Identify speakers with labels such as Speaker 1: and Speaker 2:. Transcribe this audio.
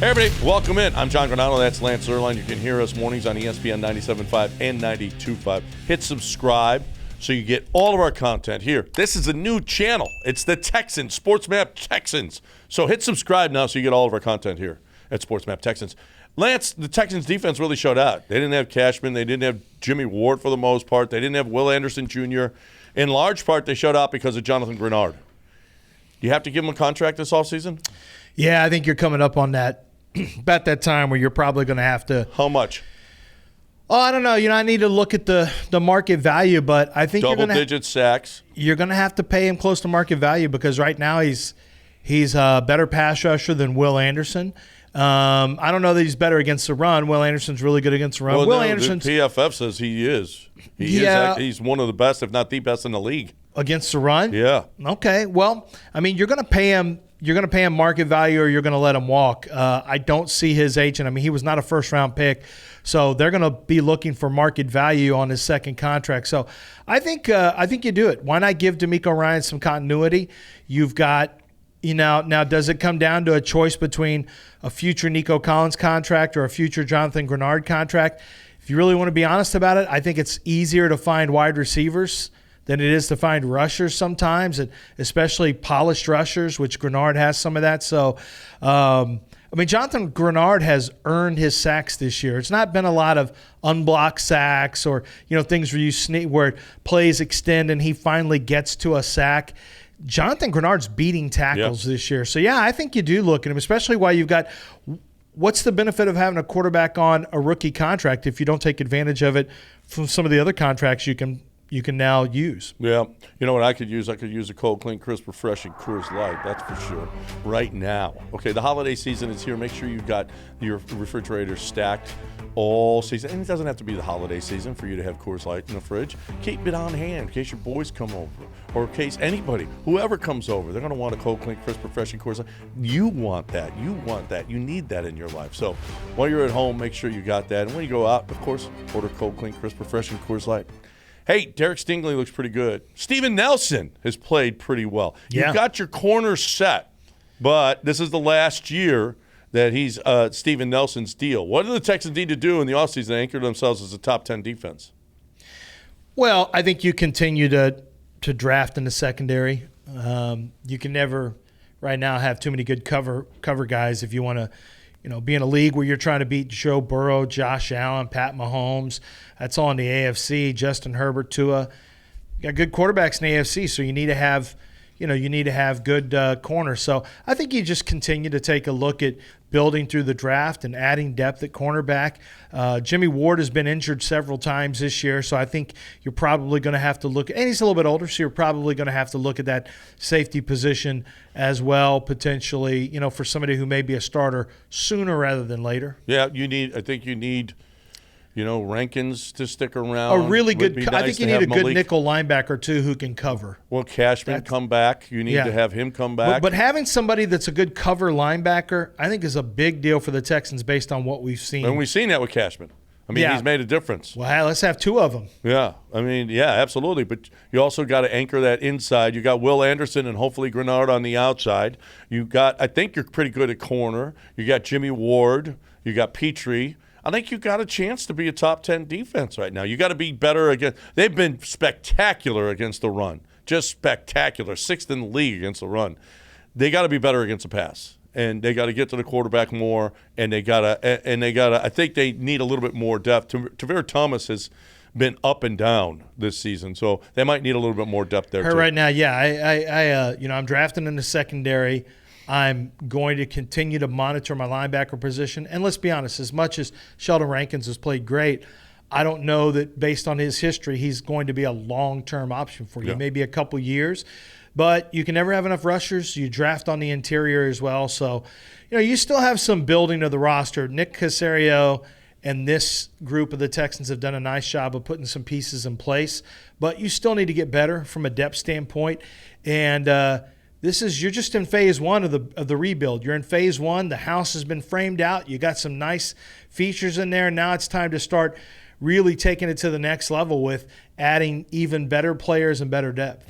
Speaker 1: Hey, everybody, welcome in. I'm John Granado. That's Lance Zerline. You can hear us mornings on ESPN 97.5 and 92.5. Hit subscribe so you get all of our content here. This is a new channel. It's the Texans, Sports Map Texans. So hit subscribe now so you get all of our content here at Sports Map Texans. Lance, the Texans defense really showed out. They didn't have Cashman. They didn't have Jimmy Ward for the most part. They didn't have Will Anderson Jr. In large part, they showed out because of Jonathan Grenard. You have to give him a contract this offseason?
Speaker 2: Yeah, I think you're coming up on that. About that time where you're probably going to have to.
Speaker 1: How much?
Speaker 2: Oh, I don't know. I need to look at the market value, but I think
Speaker 1: double-digit sacks.
Speaker 2: You're going to have to pay him close to market value because right now he's a better pass rusher than Will Anderson. I don't know that he's better against the run. Will Anderson's really good against the run.
Speaker 1: Well,
Speaker 2: Will
Speaker 1: no,
Speaker 2: Anderson's
Speaker 1: the PFF says he is. He's one of the best, if not the best, in the league
Speaker 2: against the run.
Speaker 1: Yeah.
Speaker 2: Okay. Well, I mean, you're going to pay him. You're going to pay him market value or you're going to let him walk. I don't see his agent. I mean, he was not a first-round pick, so they're going to be looking for market value on his second contract. So I think you do it. Why not give DeMeco Ryans some continuity? You've got now does it come down to a choice between a future Nico Collins contract or a future Jonathan Grenard contract? If you really want to be honest about it, I think it's easier to find wide receivers than it is to find rushers sometimes, and especially polished rushers, which Grenard has some of that. So, Jonathan Grenard has earned his sacks this year. It's not been a lot of unblocked sacks or, things where plays extend and he finally gets to a sack. Jonathan Grenard's beating tackles this year. So, yeah, I think you do look at him, especially while you've got – what's the benefit of having a quarterback on a rookie contract if you don't take advantage of it from some of the other contracts you can now use?
Speaker 1: Yeah. You know what I could use? I could use a cold, clean, crisp, refreshing Coors Light. That's for sure. Right now. Okay, the holiday season is here. Make sure you've got your refrigerator stacked all season. And it doesn't have to be the holiday season for you to have Coors Light in the fridge. Keep it on hand in case your boys come over or in case anybody, whoever comes over, they're going to want a cold, clean, crisp, refreshing Coors Light. You want that. You want that. You need that in your life. So while you're at home, make sure you got that. And when you go out, of course, order cold, clean, crisp, refreshing Coors Light. Hey, Derek Stingley looks pretty good. Steven Nelson has played pretty well.
Speaker 2: Yeah.
Speaker 1: You've got your corners set, but this is the last year that he's Steven Nelson's deal. What do the Texans need to do in the offseason to anchor themselves as a top 10 defense?
Speaker 2: Well, I think you continue to draft in the secondary. You can never right now have too many good cover guys if you want to be in a league where you're trying to beat Joe Burrow, Josh Allen, Pat Mahomes. That's all in the AFC. Justin Herbert, Tua. You got good quarterbacks in the AFC, so you need to have, good corners. So I think you just continue to take a look at building through the draft and adding depth at cornerback. Jimmy Ward has been injured several times this year, so I think you're probably going to have to look – and he's a little bit older, so you're probably going to have to look at that safety position as well, potentially, for somebody who may be a starter sooner rather than later.
Speaker 1: Yeah, I think you need Rankins to stick around.
Speaker 2: A really good
Speaker 1: nice
Speaker 2: I think you need a good nickel linebacker, too, who can cover.
Speaker 1: Well, Cashman come back. You need to have him come back.
Speaker 2: But having somebody that's a good cover linebacker, I think is a big deal for the Texans based on what we've seen.
Speaker 1: And we've seen that with Cashman. He's made a difference.
Speaker 2: Well, let's have two of them.
Speaker 1: Yeah. Absolutely. But you also got to anchor that inside. You got Will Anderson and hopefully Grenard on the outside. I think you're pretty good at corner. You got Jimmy Ward. You got Petrie. I think you've got a chance to be a top 10 defense right now. You got to be better against – they've been spectacular against the run, just spectacular, 6th in the league against the run. They got to be better against the pass, and they got to get to the quarterback more, and they got to – I think they need a little bit more depth. Tavir Thomas has been up and down this season, so they might need a little bit more depth there too.
Speaker 2: Right now, yeah, I'm drafting in the secondary. I'm going to continue to monitor my linebacker position. And let's be honest, as much as Sheldon Rankins has played great, I don't know that based on his history, he's going to be a long-term option for you, maybe a couple years. But you can never have enough rushers. You draft on the interior as well. So, you still have some building of the roster. Nick Caserio and this group of the Texans have done a nice job of putting some pieces in place. But you still need to get better from a depth standpoint. And you're just in phase one of the rebuild. You're in phase one. The house has been framed out. You got some nice features in there. Now it's time to start really taking it to the next level with adding even better players and better depth.